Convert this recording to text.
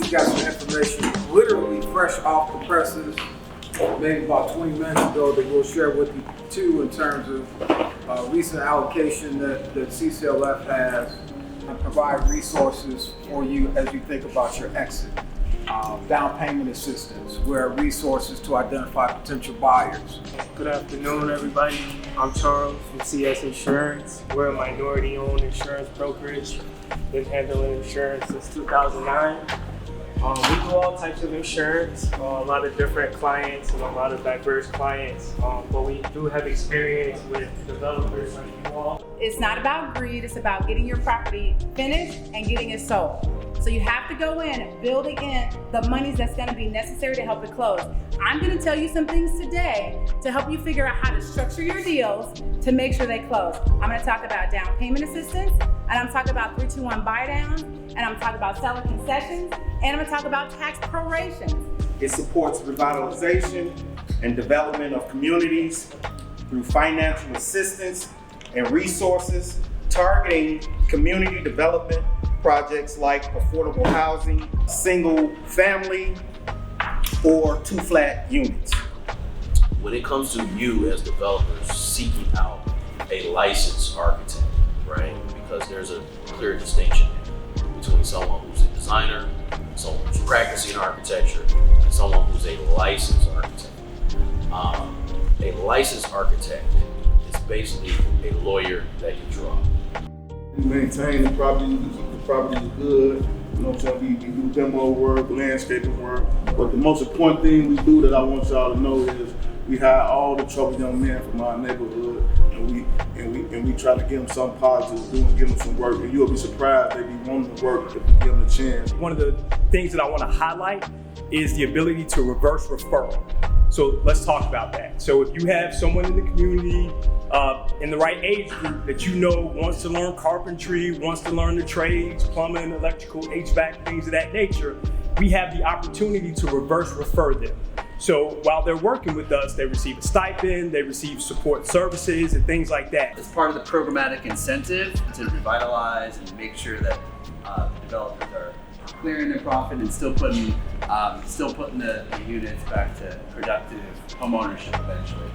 just got some information literally fresh off the presses, maybe about 20 minutes ago, that we'll share with you too in terms of recent allocation that CCLF has and provide resources for you as you think about your exit. Down payment assistance, where resources to identify potential buyers. Good afternoon, everybody. I'm Charles from CS Insurance. We're a minority-owned insurance brokerage. Been handling insurance since 2009. We do all types of insurance, a lot of different clients and a lot of diverse clients, but we do have experience with developers like you all. It's not about greed, it's about getting your property finished and getting it sold. So you have to go in, building in the monies that's gonna be necessary to help it close. I'm gonna tell you some things today to help you figure out how to structure your deals to make sure they close. I'm gonna talk about down payment assistance, and I'm talking about 3-2-1 buy downs, and I'm talking about seller concessions, and I'm gonna talk about tax prorations. It supports revitalization and development of communities through financial assistance and resources, targeting community development projects like affordable housing, single family, or 2-flat units. When it comes to you as developers seeking out a licensed architect, right? Because there's a clear distinction between someone who's a designer, someone who's practicing architecture, and someone who's a licensed architect. A licensed architect is basically a lawyer that you draw. We maintain the property is good. You know what I'm saying? We do demo work, landscaping work. But the most important thing we do that I want y'all to know is we hire all the troubled young men from our neighborhood, and we try to give them something positive to do and give them some work. And you'll be surprised they be wanting to work if we give them a chance. One of the things that I want to highlight is the ability to reverse referral. So let's talk about that. So if you have someone in the community in the right age group that you know wants to learn carpentry, wants to learn the trades, plumbing, electrical, HVAC, things of that nature, we have the opportunity to reverse refer them. So while they're working with us, they receive a stipend, they receive support services and things like that. It's part of the programmatic incentive to revitalize and make sure that the developers are clearing their profit and still putting the units back to productive homeownership eventually.